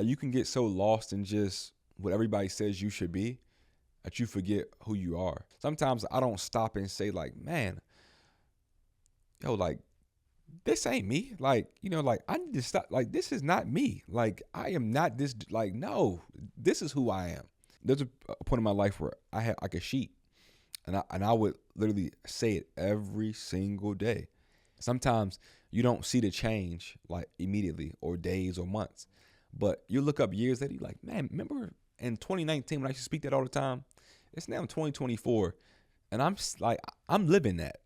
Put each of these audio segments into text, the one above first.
You can get so lost in just what everybody says you should be that you forget who you are. Sometimes I don't stop and say like, man, yo, like this ain't me. Like, like I need to stop. Like, this is not me. Like, I am not this. Like, no, this is who I am. There's a point in my life where I had like a sheet, and I would literally say it every single day. Sometimes you don't see the change like immediately or days or months, but you look up years later, you're like, man, remember in 2019 when I used to speak that all the time? It's now 2024, and I'm living that.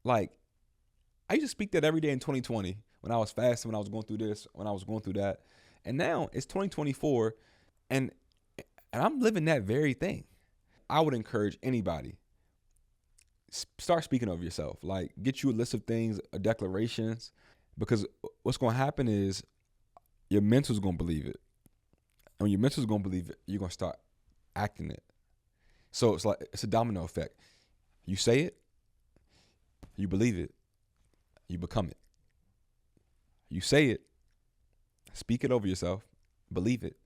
Like, I used to speak that every day in 2020 when I was fasting, when I was going through this, when I was going through that. And now it's 2024 and I'm living that very thing. I would encourage anybody, start speaking of yourself. Like, get you a list of things, declarations, because what's going to happen is your mental's going to believe it. And when your mental's going to believe it, you're going to start acting it. So it's a domino effect. You say it, you believe it, you become it. You say it, speak it over yourself, believe it,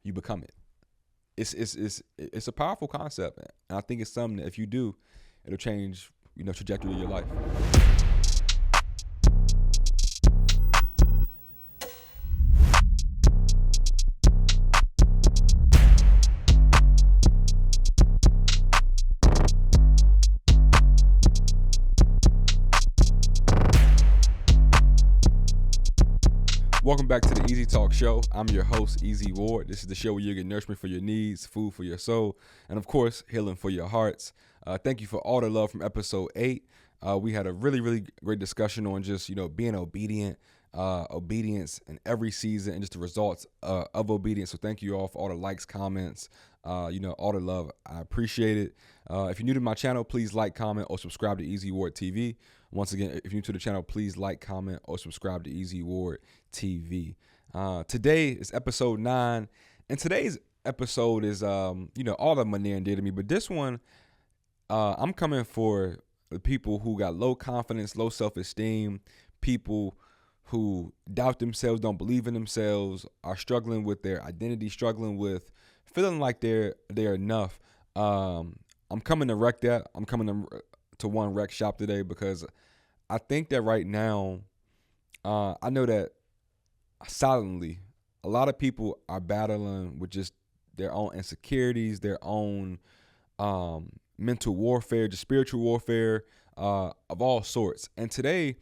you become it. It's a powerful concept, and I think it's something that if you do, it'll change, trajectory of your life. Welcome back to the Easy Talk Show. I'm your host, Easy Ward. This is the show where you get nourishment for your needs, food for your soul, and of course, healing for your hearts. Thank you for all the love from episode 8. We had a really, really great discussion on just, being obedient, obedience in every season, and just the results of obedience. So thank you all for all the likes, comments, all the love. I appreciate it. If you're new to my channel, please like, comment, or subscribe to Easy Ward TV. Once again, if you're new to the channel, please like, comment, or subscribe to Easy Ward TV. Today is episode 9, and today's episode is, all of them near and dear to me, but this one, I'm coming for the people who got low confidence, low self-esteem, people who doubt themselves, don't believe in themselves, are struggling with their identity, struggling with feeling like they're enough. I'm coming to wreck that. I'm coming to one wreck shop today because I think that right now, I know that silently, a lot of people are battling with just their own insecurities, their own mental warfare, just spiritual warfare of all sorts. And today,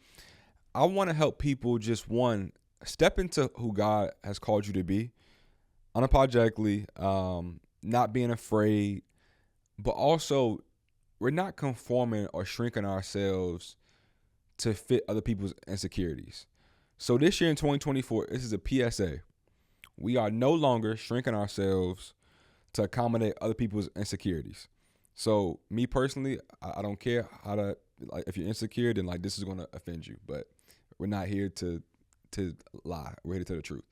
I want to help people just, one, step into who God has called you to be, unapologetically, not being afraid, but also we're not conforming or shrinking ourselves to fit other people's insecurities. So this year in 2024, this is a PSA. We are no longer shrinking ourselves to accommodate other people's insecurities. So me personally, I don't care how to, like, if you're insecure, then like this is going to offend you, but we're not here to lie. We're here to tell the truth.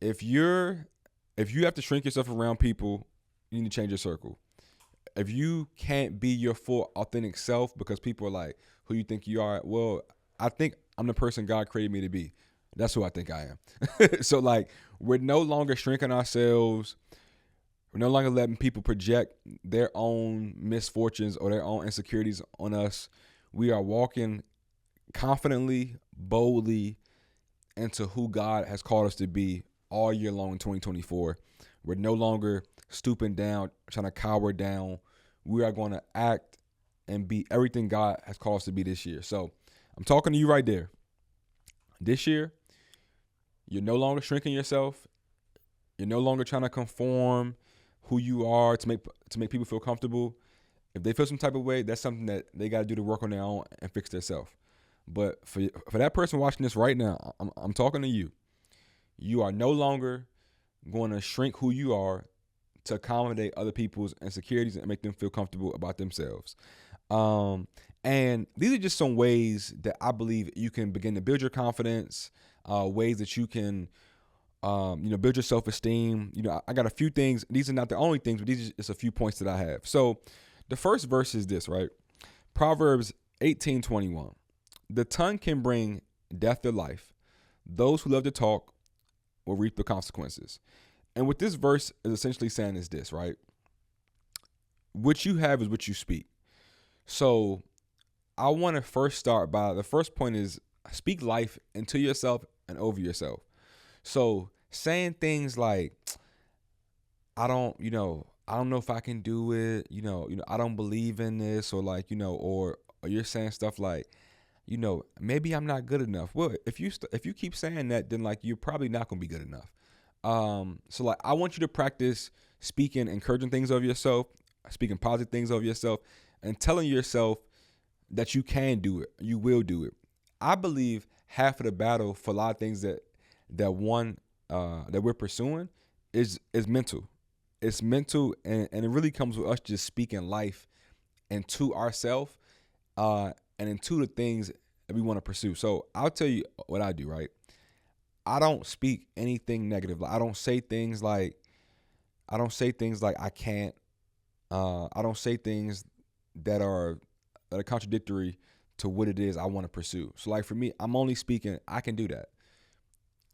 If you have to shrink yourself around people, you need to change your circle. If you can't be your full authentic self because people are like, who you think you are? Well, I think I'm the person God created me to be. That's who I think I am. So like, we're no longer shrinking ourselves. We're no longer letting people project their own misfortunes or their own insecurities on us. We are walking confidently, boldly into who God has called us to be all year long in 2024. We're no longer stooping down, trying to cower down. We are going to act and be everything God has called us to be this year. So I'm talking to you right there. This year, you're no longer shrinking yourself. You're no longer trying to conform who you are to make people feel comfortable. If they feel some type of way, that's something that they got to do to work on their own and fix themselves. But for that person watching this right now, I'm talking to you. You are no longer going to shrink who you are to accommodate other people's insecurities and make them feel comfortable about themselves. And these are just some ways that I believe you can begin to build your confidence, ways that you can, build your self-esteem. I got a few things. These are not the only things, but these are just a few points that I have. So the first verse is this, right? Proverbs 18:21. The tongue can bring death to life. Those who love to talk will reap the consequences. And what this verse is essentially saying is this, right? What you have is what you speak. So I want to first start by the first point is speak life into yourself and over yourself. So saying things like, I don't know if I can do it, I don't believe in this, or like, or you're saying stuff like, maybe I'm not good enough. Well, if you keep saying that, then like you're probably not gonna be good enough. So like I want you to practice speaking encouraging things of yourself, speaking positive things of yourself, and telling yourself that you can do it, you will do it. I believe half of the battle for a lot of things that we're pursuing is mental. It's mental, and it really comes with us just speaking life into ourselves, and into the things that we want to pursue. So I'll tell you what I do, right? I don't speak anything negative. Like, I don't say things like I can't. I don't say things that are contradictory to what it is I want to pursue. So like for me, I'm only speaking I can do that.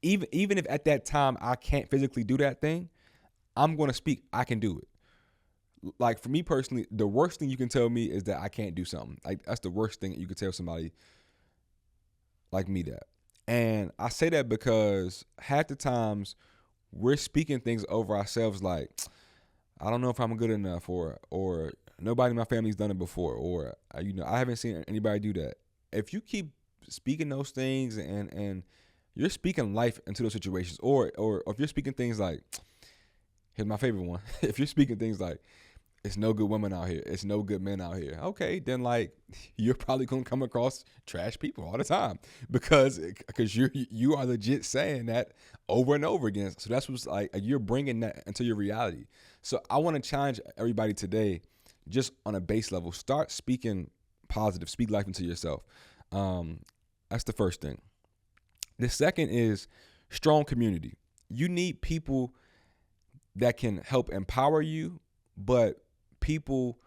Even if at that time I can't physically do that thing, I'm going to speak I can do it. Like for me personally, the worst thing you can tell me is that I can't do something. Like that's the worst thing you could tell somebody like me that. And I say that because half the times we're speaking things over ourselves like, I don't know if I'm good enough, or nobody in my family's done it before, or I haven't seen anybody do that. If you keep speaking those things and you're speaking life into those situations, or if you're speaking things like, here's my favorite one. If you're speaking things like, it's no good women out here, it's no good men out here, okay, then like you're probably gonna come across trash people all the time because you are legit saying that over and over again. So that's what's like, you're bringing that into your reality. So I want to challenge everybody today, just on a base level, start speaking positive, speak life into yourself. That's the first thing. The second is strong community. You need people that can help empower you, but people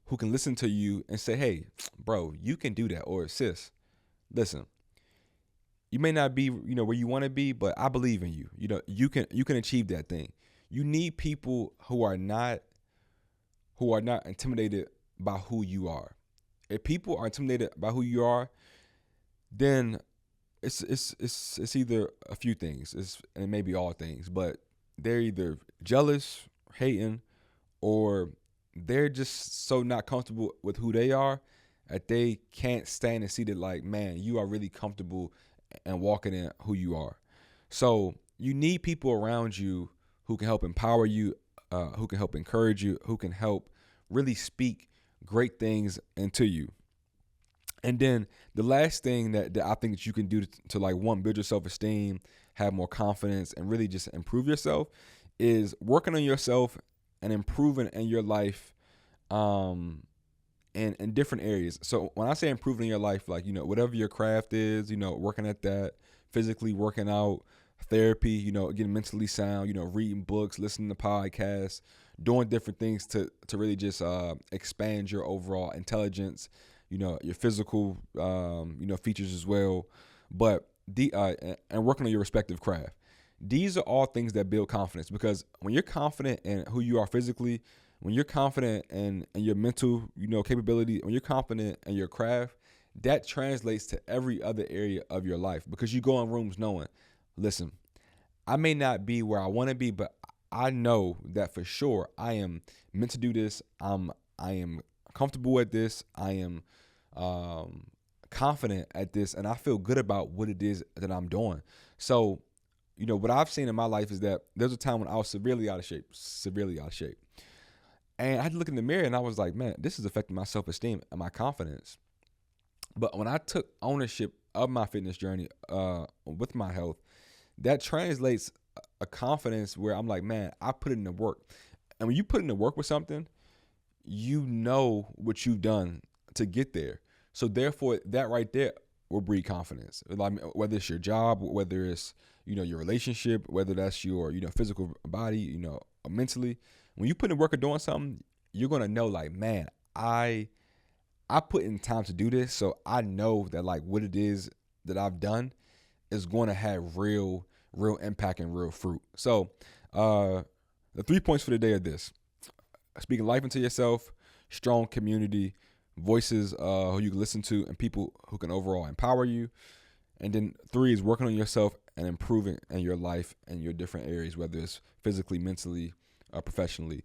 who can listen to you and say, hey, bro, you can do that. Or sis, listen, you may not be, where you want to be, but I believe in you. You can achieve that thing. You need people who are not intimidated by who you are. If people are intimidated by who you are, then it's either a few things. And it may be all things, but they're either jealous, hating, or they're just so not comfortable with who they are that they can't stand and see that, like, man, you are really comfortable and walking in who you are. So you need people around you who can help empower you, who can help encourage you, who can help really speak great things into you. And then the last thing that I think that you can do to like, one, build your self-esteem, have more confidence, and really just improve yourself is working on yourself and improving in your life, in different areas. So when I say improving in your life, like, whatever your craft is, working at that, physically working out, therapy, getting mentally sound, reading books, listening to podcasts, doing different things to really just expand your overall intelligence, your physical, features as well. But and working on your respective craft. These are all things that build confidence, because when you're confident in who you are physically, when you're confident in your mental, capability, when you're confident in your craft, that translates to every other area of your life, because you go in rooms knowing, listen, I may not be where I want to be, but I know that for sure I am meant to do this. I am comfortable at this. I am confident at this, and I feel good about what it is that I'm doing. So, what I've seen in my life is that there's a time when I was severely out of shape. And I had to look in the mirror and I was like, man, this is affecting my self-esteem and my confidence. But when I took ownership of my fitness journey, with my health, that translates a confidence where I'm like, man, I put in the work. And when you put in the work with something, you know what you've done to get there. So therefore, that right there will breed confidence. Like, whether it's your job, whether it's, your relationship, whether that's your, physical body, mentally. When you put in work or doing something, you're going to know, like, man, I put in time to do this. So I know that, like, what it is that I've done is going to have real real impact and real fruit. So the 3 points for the day are this: speaking life into yourself, strong community, voices who you can listen to, and people who can overall empower you. And then 3 is working on yourself and improving in your life and your different areas, whether it's physically, mentally, professionally.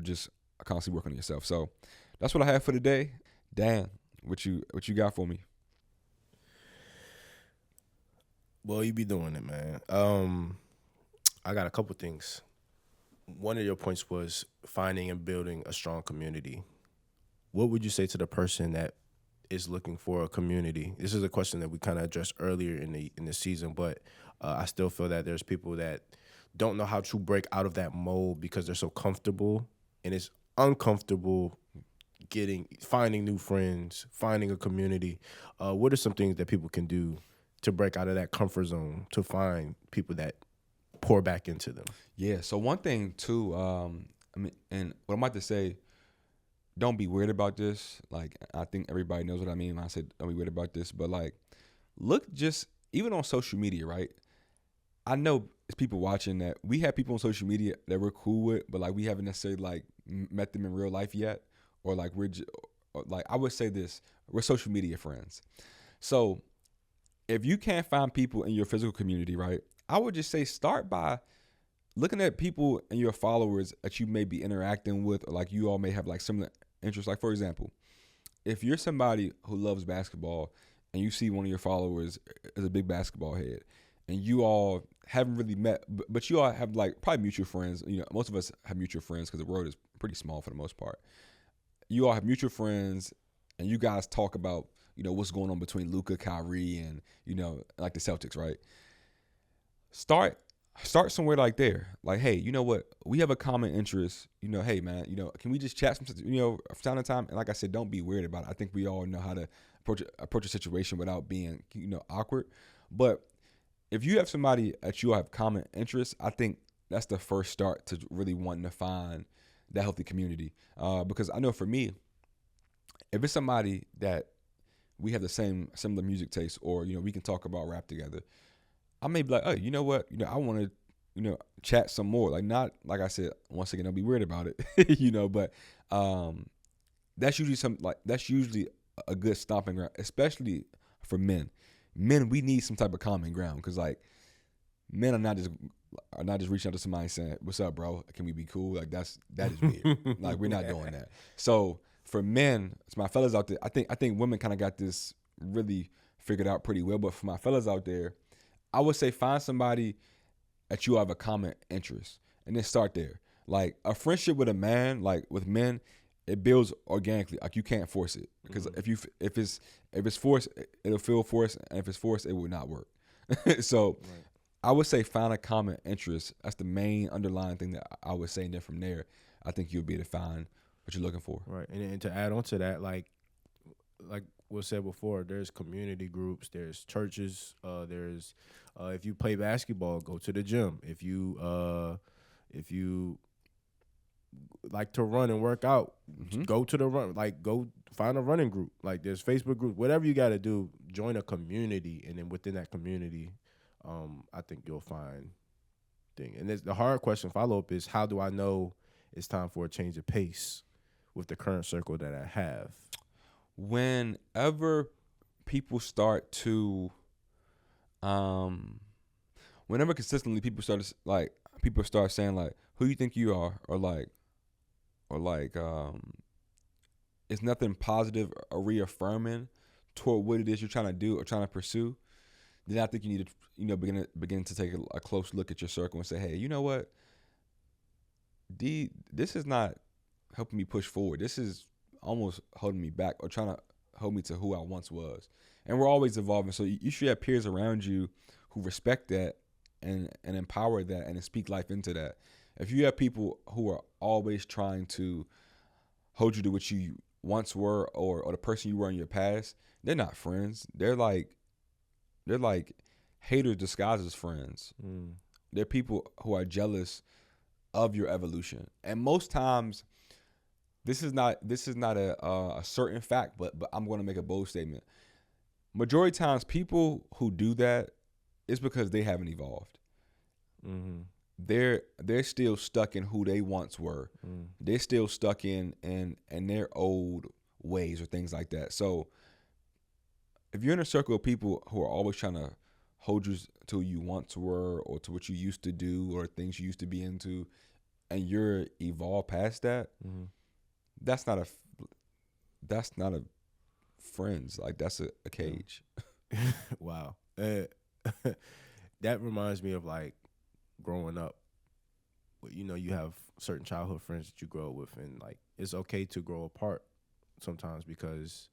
Just constantly working on yourself. So that's what I have for today. Dan, what you got for me? Well, you be doing it, man. I got a couple things. One of your points was finding and building a strong community. What would you say to the person that is looking for a community? This is a question that we kind of addressed earlier in the season, but I still feel that there's people that don't know how to break out of that mold because they're so comfortable, and it's uncomfortable finding new friends, finding a community. What are some things that people can do to break out of that comfort zone to find people that pour back into them? Yeah. So one thing too, and what I'm about to say, don't be weird about this. Like, I think everybody knows what I mean when I said don't be weird about this. But like, look, just even on social media, right? I know it's people watching that we have people on social media that we're cool with, but like we haven't necessarily like met them in real life yet, or like like I would say this: we're social media friends. So if you can't find people in your physical community, right? I would just say start by looking at people and your followers that you may be interacting with, or like you all may have like similar interests. Like, for example, if you're somebody who loves basketball and you see one of your followers is a big basketball head, and you all haven't really met, but you all have like probably mutual friends. Most of us have mutual friends because the world is pretty small for the most part. You all have mutual friends, and you guys talk about what's going on between Luka, Kyrie, and like the Celtics, right? Start somewhere like there. Like, hey, you know what? We have a common interest. Hey man, can we just chat from from time to time? And like I said, don't be weird about it. I think we all know how to approach a situation without being awkward. But if you have somebody that you have common interests, I think that's the first start to really wanting to find that healthy community. Because I know for me, if it's somebody that we have the similar music taste, or we can talk about rap together, I may be like, oh, you know what? I want to, chat some more. Like, not like I said, once again, don't be weird about it, but that's usually a good stomping ground, especially for men. Men, we need some type of common ground, because like men are not just reaching out to somebody saying, "What's up, bro? Can we be cool?" Like that is weird. Like, we're not doing that. So for men, it's my fellas out there. I think women kind of got this really figured out pretty well. But for my fellas out there, I would say find somebody that you have a common interest, and then start there. Like, a friendship with a man, like with men, it builds organically. Like, you can't force it, because if it's forced, it'll feel forced, and if it's forced, it will not work. So right. I would say find a common interest. That's the main underlying thing that I would say. And then from there, I think you'll be able to find what you're looking for. Right, and to add on to that, like was said before, there's community groups, there's churches, there's if you play basketball, go to the gym. If you like to run and work out, go to the run. Like, go find a running group. Like, there's Facebook groups. Whatever you got to do, join a community, and then within that community, I think you'll find thing. And the hard question follow up is, how do I know it's time for a change of pace with the current circle that I have? Whenever people start to, whenever consistently people start saying like, who you think you are, or it's nothing positive or reaffirming toward what it is you're trying to do or trying to pursue, then I think you need to begin to take a close look at your circle and say, hey, you know what, this is not helping me push forward. This is almost holding me back, or trying to hold me to who I once was. And we're always evolving, so you should have peers around you who respect that and empower that and speak life into that. If you have people who are always trying to hold you to what you once were, or the person you were in your past, they're not friends. They're like haters disguised as friends. They're people who are jealous of your evolution. And most times, this is not a certain fact, but I'm going to make a bold statement. Majority of times, people who do that it's because they haven't evolved. Mm-hmm. They're still stuck in who they once were. They're still stuck in their old ways or things like that. So if you're in a circle of people who are always trying to hold you to who you once were or to what you used to do or things you used to be into, and you're evolved past that, that's not a friends. Like that's a cage. Wow. That reminds me of like growing up. You know, you have certain childhood friends that you grow up with, and like it's okay to grow apart sometimes, because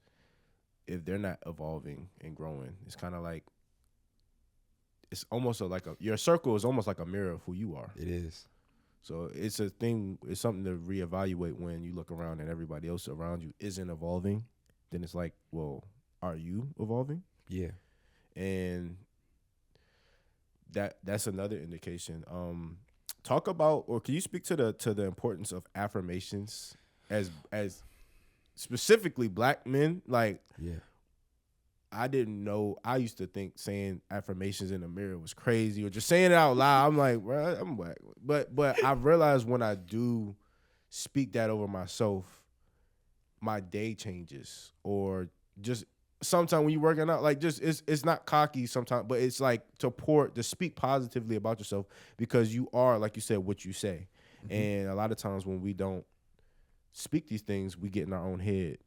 if they're not evolving and growing, it's kind of like it's almost your circle is almost like a mirror of who you are. It is. So it's a thing. It's something to reevaluate when you look around and everybody else around you isn't evolving. Then it's like, well, are you evolving? Yeah. And that's another indication. Talk about, or can you speak to the importance of affirmations as specifically Black men? Like, Yeah. I didn't know. I used to think saying affirmations in the mirror was crazy, or just saying it out loud. I'm like, bro, I'm Black. But I realized when I do speak that over myself, my day changes. Or just sometimes when you're working out, like just it's not cocky sometimes, but it's like to speak positively about yourself, because you are, like you said, what you say. And a lot of times when we don't speak these things, we get in our own head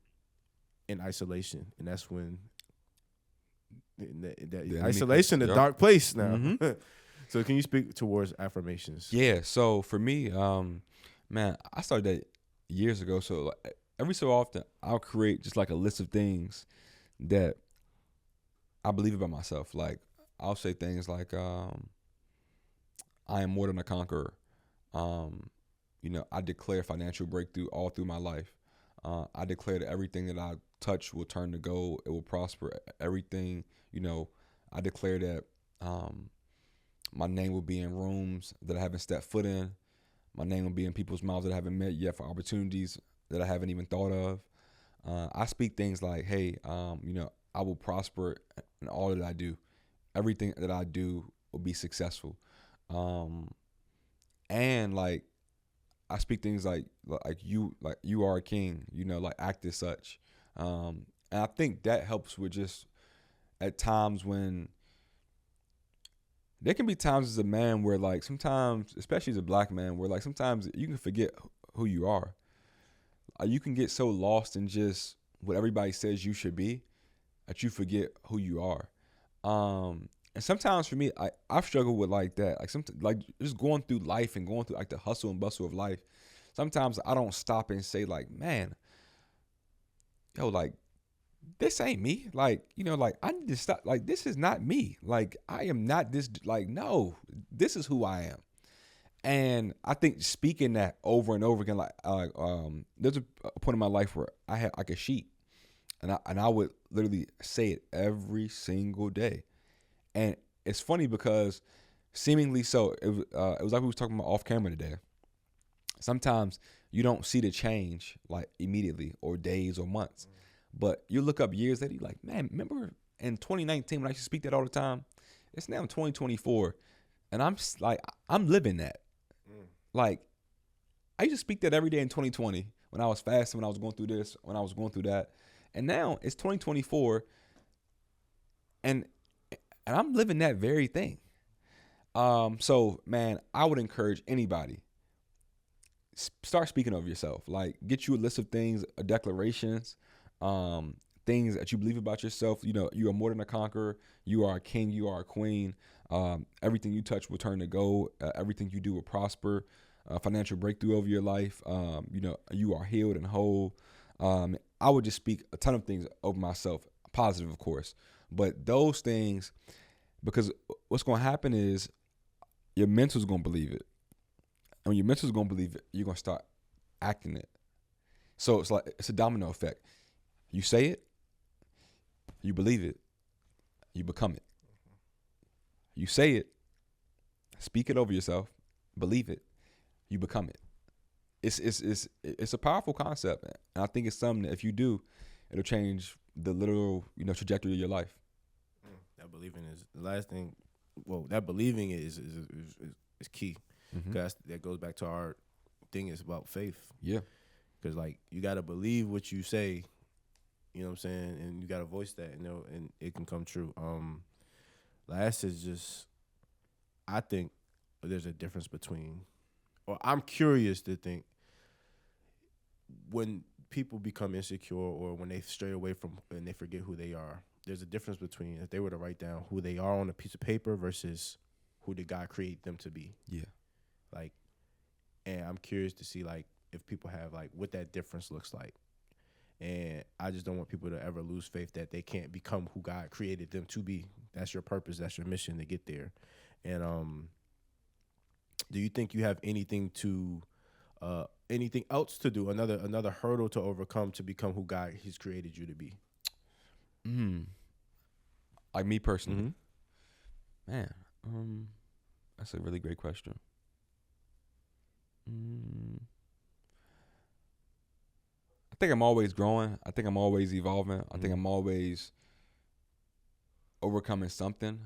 in isolation, and that's when that isolation, the dark place now. So can you speak towards affirmations? Yeah. So for me, man, I started that years ago. So like, every so often, I'll create just like a list of things that I believe about myself. Like I'll say things like, I am more than a conqueror. You know, I declare financial breakthrough all through my life. I declare that everything that I touch will turn to gold. It will prosper. Everything, you know, I declare that my name will be in rooms that I haven't stepped foot in. My name will be in people's mouths that I haven't met yet, for opportunities that I haven't even thought of. I speak things like, hey, you know, I will prosper in all that I do. Everything that I do will be successful. And like, I speak things like you are a king, you know, like act as such. And I think that helps with just at times when there can be times as a man where like sometimes, especially as a Black man, where like sometimes you can forget who you are. You can get so lost in just what everybody says you should be that you forget who you are. And sometimes for me, I've struggled with like that. Like just going through life and going through like the hustle and bustle of life. Sometimes I don't stop and say like, man, yo, like this ain't me. Like, you know, like I need to stop. Like, this is not me. Like, I am not this. Like, no, this is who I am. And I think speaking that over and over again, like, there's a point in my life where I had like a sheet, and I would literally say it every single day. And it's funny because seemingly so, it was like we was talking about off camera today. Sometimes you don't see the change like immediately or days or months, but you look up years later, you're like, man, remember in 2019 when I used to speak that all the time? It's now 2024, and I'm living that. Like, I used to speak that every day in 2020 when I was fasting, when I was going through this, when I was going through that. And now it's 2024, and I'm living that very thing. So, man, I would encourage anybody, start speaking of yourself. Like, get you a list of things, declarations, things that you believe about yourself. You know, you are more than a conqueror. You are a king. You are a queen. Everything you touch will turn to gold. Everything you do will prosper. Financial breakthrough over your life. You know, you are healed and whole. I would just speak a ton of things over myself, positive, of course. But those things, because what's going to happen is your mental's going to believe it. And when your mental's going to believe it, you're going to start acting it. So it's a domino effect. You say it, you believe it, you become it. You say it, speak it over yourself, believe it, you become it. It's a powerful concept, and I think it's something that if you do, it'll change the literal, you know, trajectory of your life. That believing is the last thing that believing is key. Because that goes back to our thing. It's about faith. Yeah. Because like you got to believe what you say. You know what I'm saying, and you got to voice that. And it can come true. Last is just, I think there's a difference between, or I'm curious to think when people become insecure or when they stray away from and they forget who they are. There's a difference between if they were to write down who they are on a piece of paper versus who did God create them to be. Yeah. Like, and I'm curious to see like if people have like what that difference looks like. And I just don't want people to ever lose faith that they can't become who God created them to be. That's your purpose. That's your mission to get there. And do you think you have anything else to do? Another hurdle to overcome to become who God He's created you to be? Like me personally, man. That's a really great question. I think I'm always growing. I think I'm always evolving. I think I'm always overcoming something.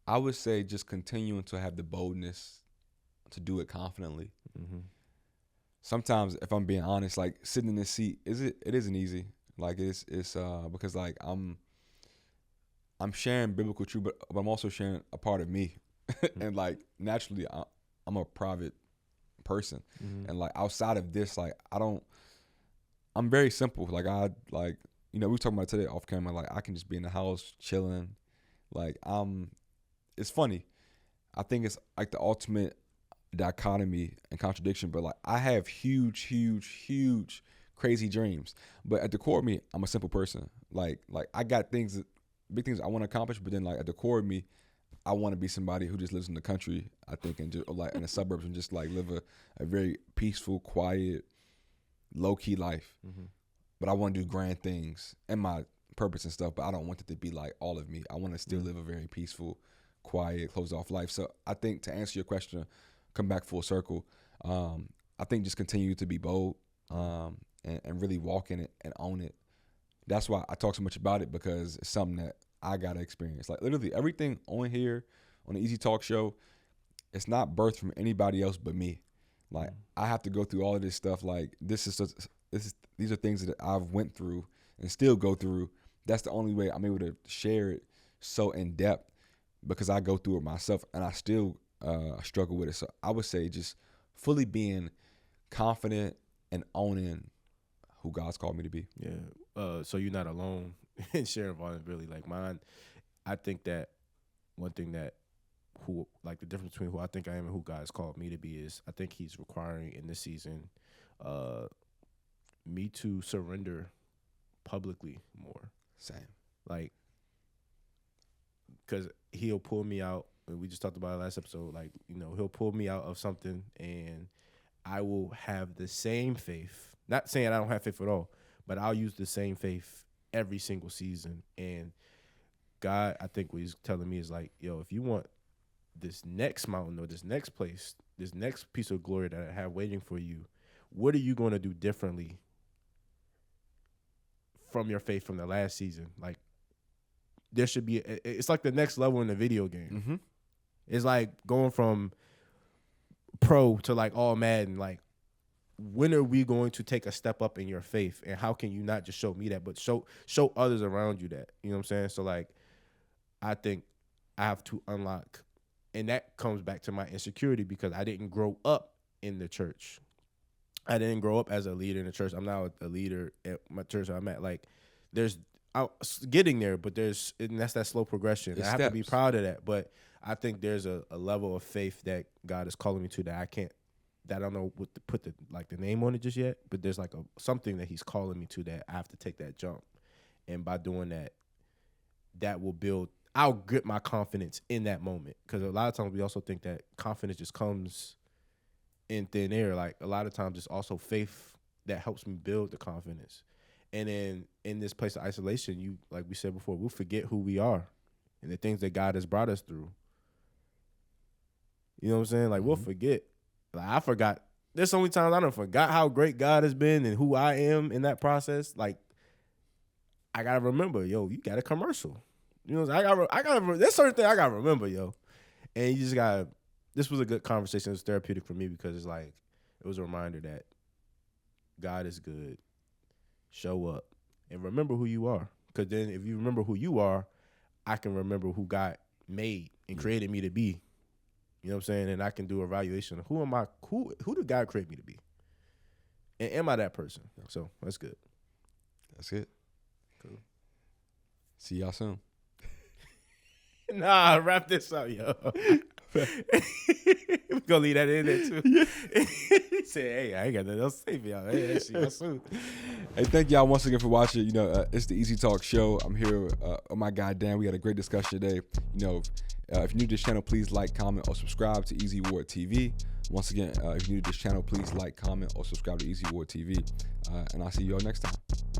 I would say just continuing to have the boldness to do it confidently. Sometimes, if I'm being honest, like sitting in this seat, it isn't easy. Like it's because like I'm sharing biblical truth, but I'm also sharing a part of me, and like naturally I'm a private person, and like outside of this, like I'm very simple. Like we were talking about today off camera. Like I can just be in the house chilling. Like it's funny. I think it's like the ultimate dichotomy and contradiction, but like I have huge crazy dreams, but at the core of me, I'm a simple person. Like I got big things I want to accomplish, but then like at the core of me, I want to be somebody who just lives in the country, I think, and just like in the suburbs and just like live a very peaceful, quiet, low key life. But I want to do grand things and my purpose and stuff, but I don't want it to be like all of me. I want to still live a very peaceful, quiet, closed off life. So I think to answer your question, come back full circle. I think just continue to be bold and really walk in it and own it. That's why I talk so much about it, because it's something that I got to experience. Like literally everything on here, on the Easy Talk show, it's not birthed from anybody else but me. Like I have to go through all of this stuff. Like these are things that I've went through and still go through. That's the only way I'm able to share it so in depth, because I go through it myself and I still struggle with it. So I would say just fully being confident and owning who God's called me to be. Yeah. So you're not alone in sharing vulnerability. Like mine, I think that one thing that the difference between who I think I am and who God's called me to be is I think He's requiring in this season me to surrender publicly more. Same. Like, because He'll pull me out, and we just talked about it last episode, like, He'll pull me out of something and I will have the same faith. Not saying I don't have faith at all, but I'll use the same faith every single season. And God, I think what He's telling me is like, yo, if you want this next mountain or this next place, this next piece of glory that I have waiting for you, what are you going to do differently from your faith from the last season? Like, there should be, it's like the next level in the video game. It's like going from pro to like all Madden. Like, when are we going to take a step up in your faith? And how can you not just show me that, but show others around you that? You know what I'm saying? So like, I think I have to unlock, and that comes back to my insecurity because I didn't grow up in the church. I didn't grow up as a leader in the church. I'm now a leader at my church I'm at. Like, I'm getting there, but and that's that slow progression. It's I have steps. to be proud of that. But I think there's a level of faith that God is calling me to that I don't know what to put the name on it just yet, but there's like something that He's calling me to that I have to take that jump. And by doing that will I'll get my confidence in that moment. Because a lot of times we also think that confidence just comes in thin air. Like a lot of times it's also faith that helps me build the confidence. And then in this place of isolation, like we said before, we'll forget who we are and the things that God has brought us through. You know what I'm saying? Like we'll forget. Like I forgot. There's so many times I done forgot how great God has been and who I am in that process. Like I gotta remember, yo, you got a commercial. You know, I got there's certain thing I gotta remember, yo. And you just got. This was a good conversation. It was therapeutic for me because it's like it was a reminder that God is good. Show up and remember who you are. Because then, if you remember who you are, I can remember who God made and created me to be. You know what I'm saying? And I can do an evaluation of who am I? Who did God create me to be? And am I that person? So that's good. That's it. Cool. See y'all soon. Nah, wrap this up, yo. We're gonna leave that in there too. He said, hey, I ain't got nothing else to say for y'all. Hey, see y'all soon. Hey, thank y'all once again for watching. You know, it's the Easy Talk Show. I'm here with my guy Dan. We had a great discussion today. You know, if you're new to this channel, please like, comment, or subscribe to Easy Ward TV. Once again, if you're new to this channel, please like, comment, or subscribe to Easy Ward TV. And I'll see you all next time.